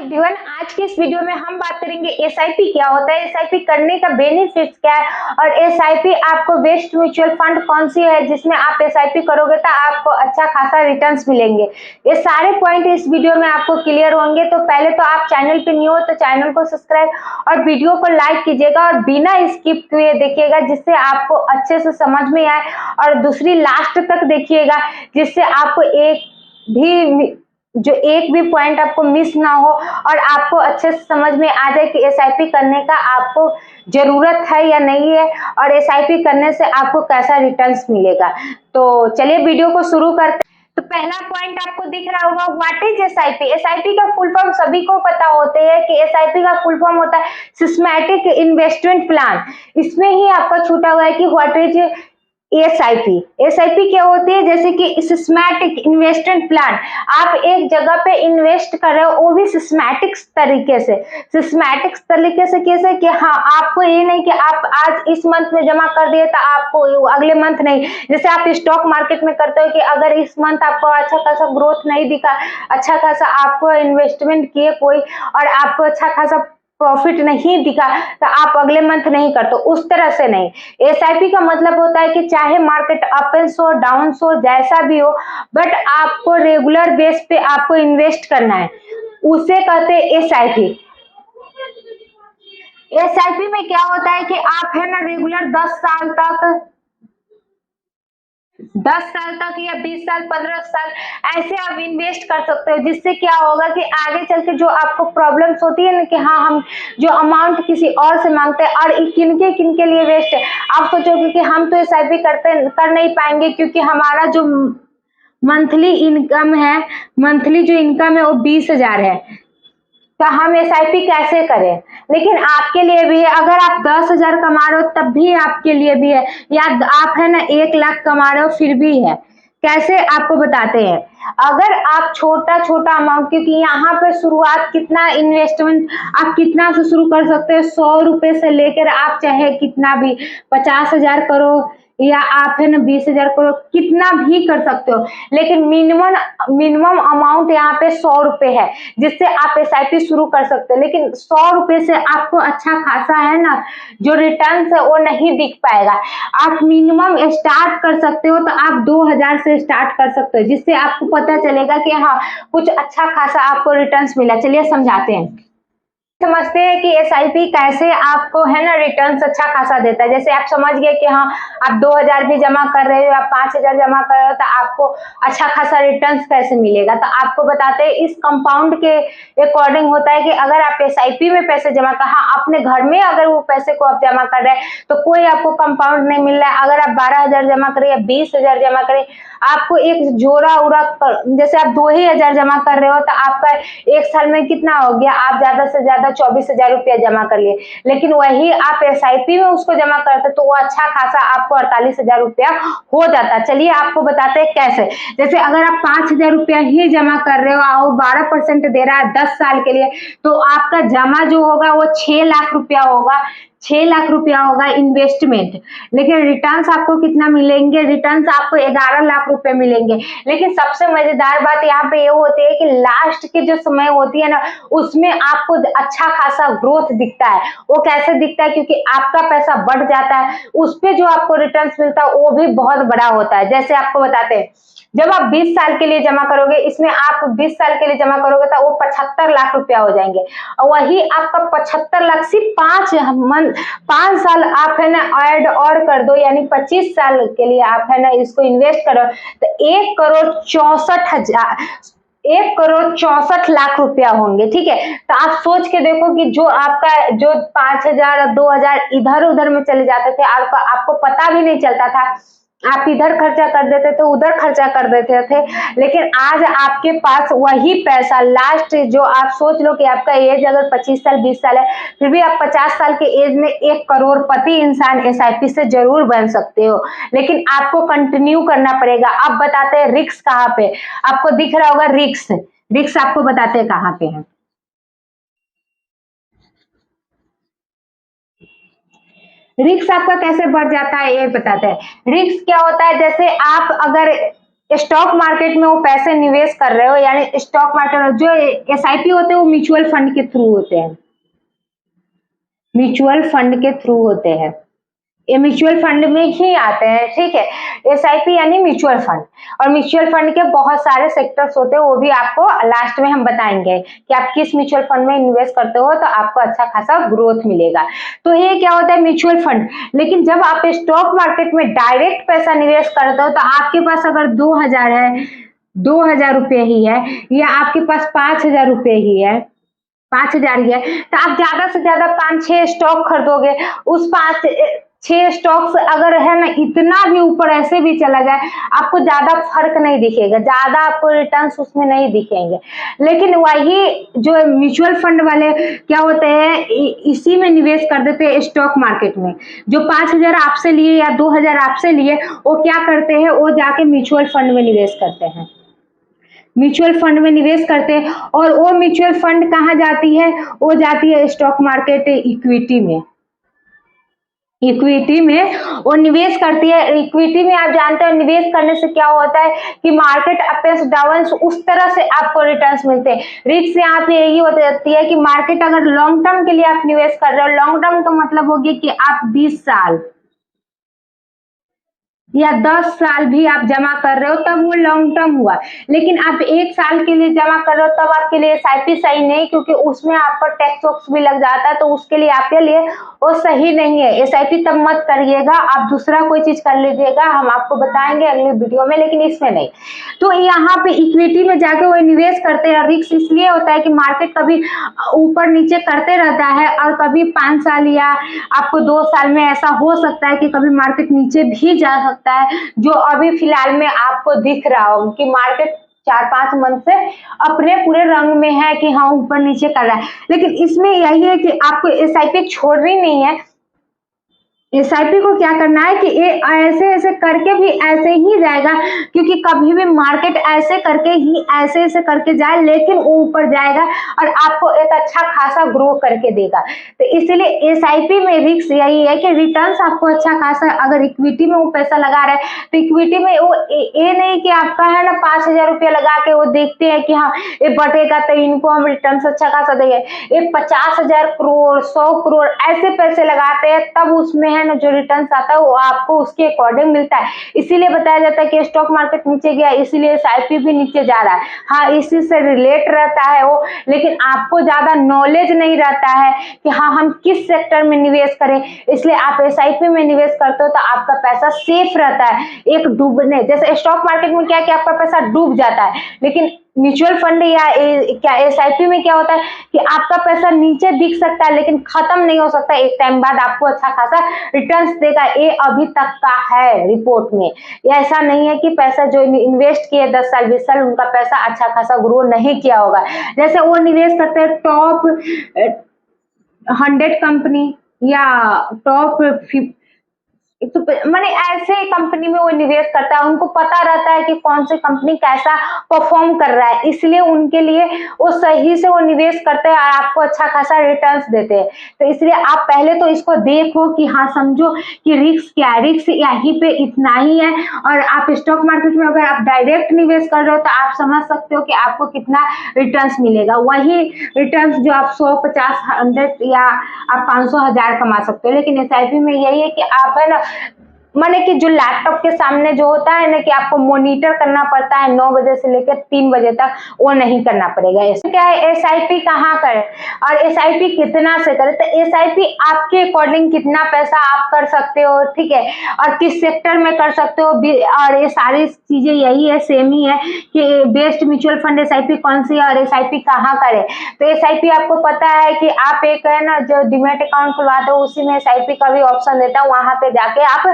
Everyone, आज की इस वीडियो में हम बात करेंगे एसआईपी क्या होता है, एसआईपी करने का बेनिफिट्स क्या है और एसआईपी आपको बेस्ट म्यूचुअल फंड कौन सी है जिसमें आप एसआईपी करोगे तो आपको अच्छा खासा रिटर्न्स मिलेंगे। ये सारे पॉइंट इस वीडियो में आपको क्लियर होंगे। तो पहले तो आप चैनल पे न्यू हो तो चैनल को सब्सक्राइब और वीडियो को लाइक कीजिएगा और बिना स्किप किए देखिएगा जिससे आपको अच्छे से समझ में आए, और दूसरी लास्ट तक देखिएगा जिससे आपको एक भी पॉइंट आपको मिस ना हो और आपको अच्छे से समझ में आ जाए कि एसआईपी करने का आपको जरूरत है या नहीं है और एसआईपी करने से आपको कैसा रिटर्न्स मिलेगा। तो चलिए वीडियो को शुरू करते हैं। तो पहला पॉइंट आपको दिख रहा होगा, व्हाट इज एसआईपी। एसआईपी का फुल फॉर्म सभी को पता होते हैं कि एसआईपी का फुल फॉर्म होता है सिस्टमैटिक इन्वेस्टमेंट प्लान। इसमें ही आपका छूटा हुआ है कि व्हाट इज एसआईपी। एसआईपी क्या होती है, जैसे कि सिस्टमैटिक इन्वेस्टमेंट प्लान। आप एक जगह पे इन्वेस्ट कर रहे हो, वो भी सिस्टमैटिक तरीके से। सिस्टमैटिक तरीके से कैसे कि हाँ, आपको ये नहीं कि आप आज इस मंथ में जमा कर दिए तो आपको अगले मंथ नहीं। जैसे आप स्टॉक मार्केट में करते हो कि अगर इस मंथ आपको अच्छा खासा ग्रोथ नहीं दिखा, अच्छा खासा आपको इन्वेस्टमेंट किए कोई और आपको अच्छा खासा प्रॉफिट नहीं दिखा तो आप अगले मंथ नहीं करते, उस तरह से नहीं। एसआईपी का मतलब होता है कि चाहे मार्केट अप हो डाउन हो जैसा भी हो, बट आपको रेगुलर बेस पे आपको इन्वेस्ट करना है, उसे कहते हैं एसआईपी। एसआईपी में क्या होता है कि आप है ना रेगुलर 10 साल तक या 20 साल 15 साल ऐसे आप इन्वेस्ट कर सकते हो, जिससे क्या होगा कि आगे चल के जो आपको प्रॉब्लम्स होती है ना कि हाँ हम जो अमाउंट किसी और से मांगते हैं और किनके लिए वेस्ट है। आप सोचोगे कि हम तो एसआईपी कर नहीं पाएंगे क्योंकि हमारा जो मंथली इनकम है वो 20,000 है, तो हम एसआईपी कैसे करें। लेकिन आपके लिए भी है, अगर आप 10,000 कमा रहे हो तब भी आपके लिए भी है, या आप है ना 1,00,000 कमा रहे हो फिर भी है। कैसे आपको बताते हैं। अगर आप छोटा छोटा अमाउंट, क्योंकि यहाँ पे शुरुआत कितना इन्वेस्टमेंट आप कितना से शुरू कर सकते हैं, 100 रुपए से लेकर आप चाहे कितना भी 50,000 करो या आप है ना 20,000 करो, कितना भी कर सकते हो। लेकिन मिनिमम अमाउंट यहाँ पे 100 रुपए है जिससे आप एसआईपी शुरू कर सकते हो। लेकिन 100 रुपए से आपको अच्छा खासा है ना जो रिटर्न है वो नहीं दिख पाएगा। आप मिनिमम स्टार्ट कर सकते हो तो आप 2,000 से स्टार्ट कर सकते हो, जिससे आपको पता चलेगा कि हाँ कुछ अच्छा खासा आपको रिटर्न्स मिला। चलिए समझाते हैं। समझते हैं कि एसआईपी कैसे आपको है ना रिटर्न्स अच्छा खासा देता है। जैसे आप समझ गए कि हाँ आप 2,000 भी जमा कर रहे हो या 5,000 जमा कर रहे हो तो आपको अच्छा खासा रिटर्न्स कैसे मिलेगा। तो आपको बताते हैं इस कंपाउंड के अकॉर्डिंग होता है कि अगर आप एसआईपी में पैसे जमा कर, हाँ अपने घर में अगर वो पैसे को आप जमा कर रहे हैं तो कोई आपको कंपाउंड नहीं मिल रहा है। अगर आप 12,000 जमा करें या 20,000 जमा करें, आपको एक जोड़ा उड़ा जैसे आप 2,000 जमा कर रहे हो तो आपका एक साल में कितना हो गया, आप ज्यादा से ज्यादा 24,000 रुपया जमा कर लिए। लेकिन वही आप एसआईपी में उसको जमा करते तो वो अच्छा खासा आपको 48,000 रुपया हो जाता। चलिए आपको बताते हैं कैसे। जैसे अगर आप 5,000 रुपया ही जमा कर रहे हो और 12% दे रहा है 10 साल के लिए, तो आपका जमा जो होगा वो 6 लाख रुपया होगा। 6 लाख रुपया होगा इन्वेस्टमेंट। लेकिन रिटर्न्स आपको कितना मिलेंगे, रिटर्न्स आपको 11 लाख रुपए मिलेंगे। लेकिन सबसे मजेदार बात यहाँ पे ये होती है कि लास्ट के जो समय होती है ना उसमें आपको अच्छा खासा ग्रोथ दिखता है। वो कैसे दिखता है, क्योंकि आपका पैसा बढ़ जाता है, उस पे जो आपको रिटर्न्स मिलता है वो भी बहुत बड़ा होता है। जैसे आपको बताते हैं, जब आप 20 साल के लिए जमा करोगे, इसमें आप 20 साल के लिए जमा करोगे तो वो 75 लाख रुपया हो जाएंगे। और वही आपका 75 लाख सिर्फ 5 साल आप है ना ऐड और कर दो, यानी 25 साल के लिए आप है ना इसको इन्वेस्ट करो तो 1,64 लाख रुपया होंगे। ठीक है, तो आप सोच के देखो कि जो आपका जो 5,000 और 2,000 इधर उधर में चले जाते थे, आपको पता भी नहीं चलता था, आप इधर खर्चा कर देते थे उधर खर्चा कर देते थे। लेकिन आज आपके पास वही पैसा लास्ट, जो आप सोच लो कि आपका एज अगर 25 साल 20 साल है, फिर भी आप 50 साल के एज में 1 करोड़पति इंसान एसआईपी से जरूर बन सकते हो। लेकिन आपको कंटिन्यू करना पड़ेगा। अब बताते हैं रिस्क कहाँ पे, आपको दिख रहा होगा रिस्क आपको बताते हैं कहाँ पे है। रिस्क आपका कैसे बढ़ जाता है ये बताते हैं। रिस्क क्या होता है, जैसे आप अगर स्टॉक मार्केट में वो पैसे निवेश कर रहे हो, यानी स्टॉक मार्केट जो एसआईपी होते हैं वो म्यूचुअल फंड के थ्रू होते हैं, म्यूचुअल फंड के थ्रू होते हैं, ये म्यूचुअल फंड में ही आते हैं, ठीक है। एसआईपी यानी म्यूचुअल फंड, और म्यूचुअल फंड के बहुत सारे सेक्टर्स होते हैं, वो भी आपको लास्ट में हम बताएंगे कि आप किस म्यूचुअल फंड में इन्वेस्ट करते हो तो आपको अच्छा खासा ग्रोथ मिलेगा। तो ये क्या होता है म्यूचुअल फंड। लेकिन जब आप स्टॉक मार्केट में डायरेक्ट पैसा निवेश करते हो तो आपके पास अगर 2000 है, 2000 रुपये ही है, या आपके पास 5000 रुपये ही है, 5000 ही है, तो आप ज्यादा से ज्यादा 5-6 स्टॉक खरीदोगे। उस 5-6 स्टॉक्स अगर है ना इतना भी ऊपर ऐसे भी चला जाए, आपको ज्यादा फर्क नहीं दिखेगा, ज्यादा आपको रिटर्न्स उसमें नहीं दिखेंगे। लेकिन वही जो म्यूचुअल फंड वाले क्या होते हैं, इसी में निवेश कर देते हैं स्टॉक मार्केट में। जो 5000 आपसे लिए या 2000 आपसे लिए, वो क्या करते हैं, वो जाके म्यूचुअल फंड में निवेश करते हैं, म्यूचुअल फंड में निवेश करते हैं। और वो म्यूचुअल फंड कहाँ जाती है, वो जाती है स्टॉक मार्केट इक्विटी में, इक्विटी में वो निवेश करती है। इक्विटी में आप जानते हो निवेश करने से क्या होता है कि मार्केट अप्स डाउन उस तरह से आपको रिटर्न्स मिलते हैं। रिस्क यहाँ पे यही होती है कि मार्केट अगर लॉन्ग टर्म के लिए आप निवेश कर रहे हो, लॉन्ग टर्म का मतलब हो गया कि आप 20 साल या 10 साल भी आप जमा कर रहे हो तब वो लॉन्ग टर्म हुआ। लेकिन आप 1 साल के लिए जमा कर रहे हो तब आपके लिए एसआईपी सही नहीं, क्योंकि उसमें आपका टैक्स वैक्स भी लग जाता है, तो उसके लिए आपके लिए वो सही नहीं है। एसआईपी तब मत करिएगा, आप दूसरा कोई चीज कर लीजिएगा, हम आपको बताएंगे अगले वीडियो में, लेकिन इसमें नहीं। तो यहाँ पे इक्विटी में जाके वो निवेश करते हैं। रिस्क इसलिए होता है कि मार्केट कभी ऊपर नीचे करते रहता है, और कभी 5 साल या आपको 2 साल में ऐसा हो सकता है कि कभी मार्केट नीचे भी जा सकता है, जो अभी फिलहाल में आपको दिख रहा हो कि मार्केट 4-5 मंथ से अपने पूरे रंग में है कि हाँ ऊपर नीचे कर रहा है। लेकिन इसमें यही है कि आपको एसआईपी छोड़नी नहीं है। एसआईपी को क्या करना है कि ये ऐसे ऐसे करके भी ऐसे ही जाएगा, क्योंकि कभी भी मार्केट ऐसे करके ही ऐसे ऐसे करके जाए, लेकिन वो ऊपर जाएगा और आपको एक अच्छा खासा ग्रो करके देगा। तो इसलिए एसआईपी में रिस्क यही है कि रिटर्न्स आपको अच्छा खासा, अगर इक्विटी में वो पैसा लगा रहे हैं तो इक्विटी में वो ये नहीं कि आपका है ना 5000 रुपया लगा के वो देखते हैं कि हाँ ये बढ़ेगा तो इनको हम रिटर्न अच्छा खासा देंगे। ये 50,000 करोड़ 100 करोड़ ऐसे पैसे लगाते हैं, तब उसमें है ना जो रिटर्न्स आता है वो आपको उसके अकॉर्डिंग मिलता है। इसीलिए बताया जाता है कि स्टॉक मार्केट नीचे गया इसलिए एसआईपी भी नीचे जा रहा है। हाँ इसी से रिलेट रहता है वो, लेकिन आपको ज्यादा नॉलेज नहीं रहता है कि हाँ हम किस सेक्टर में निवेश करें, इसलिए आप एसआईपी में निवेश करते हो तो आपका पैसा सेफ रहता है। एक डूबने जैसे स्टॉक मार्केट में क्या कि आपका पैसा डूब जाता है, लेकिन म्यूचुअल फंड या क्या एसआईपी में क्या होता है कि आपका पैसा नीचे दिख सकता है लेकिन खत्म नहीं हो सकता, एक टाइम बाद आपको अच्छा खासा रिटर्न्स देगा। ये अभी तक का है रिपोर्ट में, ऐसा नहीं है कि पैसा जो इन्वेस्ट किए 10 साल 20 साल उनका पैसा अच्छा खासा ग्रो नहीं किया होगा। जैसे वो निवेश करते हैं टॉप 100 कंपनी या टॉप तो माने ऐसे कंपनी में वो निवेश करता है, उनको पता रहता है कि कौन सी कंपनी कैसा परफॉर्म कर रहा है, इसलिए उनके लिए वो सही से वो निवेश करते हैं और आपको अच्छा खासा रिटर्न्स देते हैं। तो इसलिए आप पहले तो इसको देखो कि हाँ समझो कि रिस्क क्या है, रिस्क यहीं पे इतना ही है। और आप स्टॉक मार्केट में अगर आप डायरेक्ट निवेश कर रहे हो तो आप समझ सकते हो कि आपको कितना रिटर्न्स मिलेगा। वही रिटर्न्स जो आप 100, 50, 100 या आप 500, 1000 कमा सकते हो। लेकिन एसआईपी में यही है कि आप है ना माने कि जो लैपटॉप के सामने जो होता है ना कि आपको मॉनिटर करना पड़ता है 9 बजे से लेकर 3 बजे तक, वो नहीं करना पड़ेगा। ऐसे क्या है एसआईपी कहाँ करें और एसआईपी कितना से करें, तो एसआईपी आपके अकॉर्डिंग कितना पैसा आप कर सकते हो, ठीक है, और किस सेक्टर में कर सकते हो। और ये सारी चीजें यही है, सेम ही है कि बेस्ट म्यूचुअल फंड एसआईपी कौन सी है और एसआईपी कहाँ करें। तो एसआईपी आपको पता है कि आप एक है ना जो डीमैट अकाउंट खुलवाते हो उसी में एसआईपी का भी ऑप्शन देता है, वहां पे जाके आप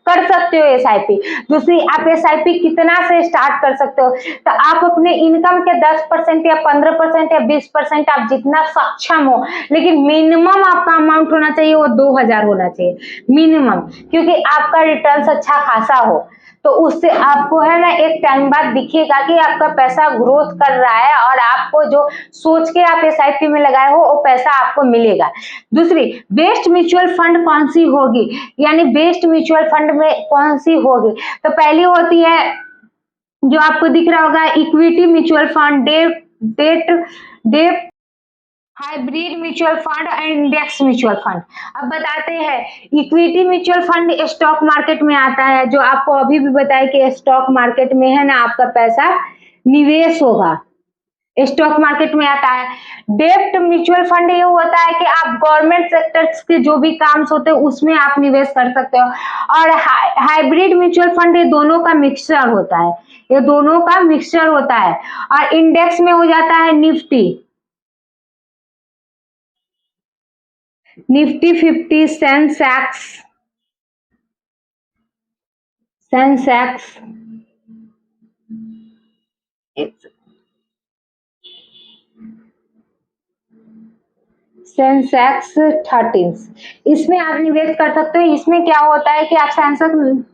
कर सकते हो एसआईपी। दूसरी आप एसआईपी कितना से स्टार्ट कर सकते हो, तो आप अपने इनकम के 10% या 15% या 20% आप जितना सक्षम हो, लेकिन मिनिमम आपका अमाउंट होना चाहिए वो 2000 होना चाहिए मिनिमम, क्योंकि आपका रिटर्न अच्छा खासा हो। तो उससे आपको है ना एक टाइम बाद दिखेगा कि आपका पैसा ग्रोथ कर रहा है और आपको जो सोच के आप एसआईपी में लगाए हो वो पैसा आपको मिलेगा। दूसरी बेस्ट म्यूचुअल फंड कौन सी होगी, यानी बेस्ट म्यूचुअल फंड में कौन सी होगी, तो पहली होती है जो आपको दिख रहा होगा equity mutual fund, debt hybrid mutual fund and index mutual fund. अब बताते हैं, equity mutual fund stock market में आता है, जो आपको अभी भी बताया कि स्टॉक मार्केट में है ना आपका पैसा निवेश होगा, स्टॉक मार्केट में आता है। डेब्ट म्यूचुअल फंड ये होता है कि आप गवर्नमेंट सेक्टर के जो भी काम होते हैं उसमें आप निवेश कर सकते हो। और हाइब्रिड म्यूचुअल फंड ये दोनों का मिक्सचर होता है, ये दोनों का मिक्सचर होता है। और इंडेक्स में हो जाता है निफ्टी 50, सेंसेक्स सेंसेक्स 13, इसमें आप निवेश कर सकते हो। इसमें क्या होता है कि आप सेंसेक्स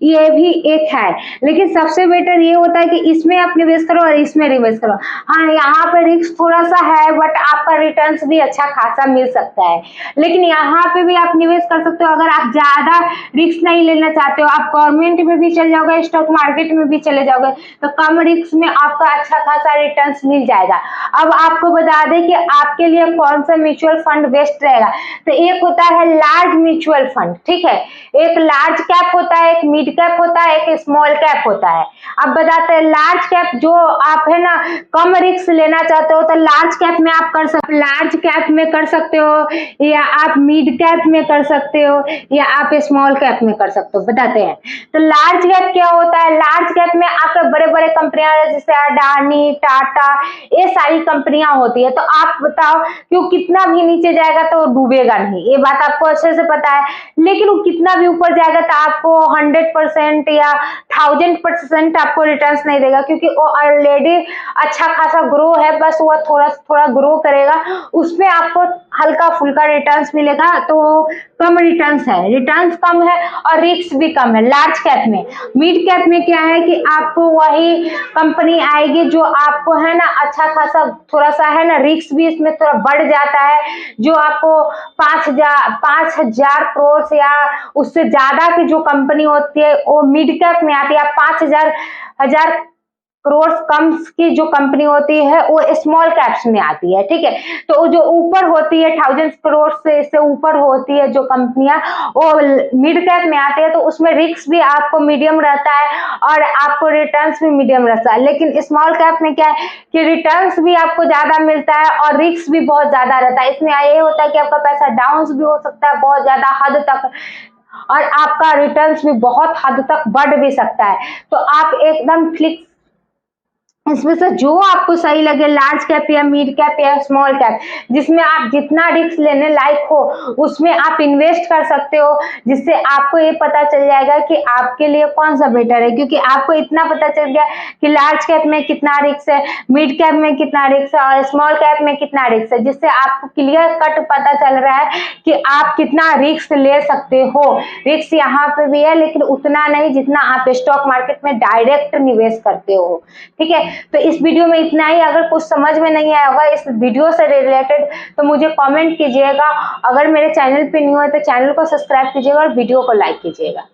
ये भी एक है, लेकिन सबसे बेटर ये होता है कि इसमें आप निवेश करो और इसमें निवेश करो। हाँ, यहाँ पे रिस्क थोड़ा सा है, बट आपका रिटर्न्स भी अच्छा खासा मिल सकता है। लेकिन यहाँ पे भी आप निवेश कर सकते हो अगर आप ज्यादा रिस्क नहीं लेना चाहते हो। आप गवर्नमेंट में भी चले जाओगे, स्टॉक मार्केट में भी चले जाओगे, तो कम रिस्क में आपका अच्छा खासा रिटर्न्स मिल जाएगा। अब आपको बता दें कि आपके लिए कौन सा म्यूचुअल फंड बेस्ट रहेगा। तो एक होता है लार्ज म्यूचुअल फंड, ठीक है, एक लार्ज कैप होता है, एक मिड कैप होता है, एक स्मॉल कैप होता है। अब बताते हैं लार्ज कैप, जो आप है ना कम रिस्क लेना चाहते हो तो लार्ज कैप में आप कर सकते हो, लार्ज कैप में कर सकते हो, या आप मिड कैप में कर सकते हो, या आप स्मॉल कैप में कर सकते हो। बताते हैं तो लार्ज कैप क्या होता है। लार्ज कैप में आपके बड़े बड़े कंपनियां जैसे अडानी, टाटा, ये सारी कंपनियां होती है। तो आप बताओ कि वो कितना भी नीचे जाएगा तो डूबेगा नहीं, ये बात आपको अच्छे से पता है। लेकिन वो कितना भी ऊपर जाएगा तो आपको 100% या 1000% आपको रिटर्न्स नहीं देगा, क्योंकि वो ऑलरेडी अच्छा खासा ग्रो है, बस वो थोड़ा थोड़ा ग्रो करेगा, उसमें आपको हल्का फुल्का रिटर्न्स मिलेगा। तो कम रिटर्न्स है, रिटर्न्स कम है और रिस्क भी कम है लार्ज कैप में। मिड कैप में क्या है कि आपको वही कंपनी आएगी जो आपको है ना अच्छा खासा थोड़ा सा है ना रिस्क भी इसमें थोड़ा बढ़ जाता है, जो आपको 5,000 करोड़ या उससे ज्यादा की जो कंपनी होती है वो मिड कैप में आती है। 5,000 करोड़ कम की जो कंपनी होती है वो स्मॉल कैप्स में आती है, ठीक है। तो जो ऊपर होती है 1000 करोड़ से इससे ऊपर होती है जो कंपनियां, वो मिड कैप में आती है, तो उसमें रिस्क भी आपको मीडियम रहता है और आपको रिटर्न्स भी मीडियम रहता है। लेकिन स्मॉल कैप में क्या है कि रिटर्न्स भी आपको ज्यादा मिलता है और रिस्क भी बहुत ज्यादा रहता है। इसमें ये होता है कि आपका पैसा डाउन भी हो सकता है बहुत ज्यादा हद तक, और आपका रिटर्न्स भी बहुत हद तक बढ़ भी सकता है। तो आप एकदम फिक्स इसमें से जो आपको सही लगे, लार्ज कैप या मिड कैप या स्मॉल कैप, जिसमें आप जितना रिस्क लेने लायक हो उसमें आप इन्वेस्ट कर सकते हो, जिससे आपको ये पता चल जाएगा कि आपके लिए कौन सा बेटर है। क्योंकि आपको इतना पता चल गया कि लार्ज कैप में कितना रिस्क है, मिड कैप में कितना रिस्क है और स्मॉल कैप में कितना रिस्क है, जिससे आपको क्लियर कट पता चल रहा है कि आप कितना रिस्क ले सकते हो। रिस्क यहाँ पे भी है, लेकिन उतना नहीं जितना आप स्टॉक मार्केट में डायरेक्ट निवेश करते हो, ठीक है। तो इस वीडियो में इतना ही। अगर कुछ समझ में नहीं आया होगा इस वीडियो से रिलेटेड तो मुझे कमेंट कीजिएगा। अगर मेरे चैनल पे न्यू है तो चैनल को सब्सक्राइब कीजिएगा और वीडियो को लाइक कीजिएगा।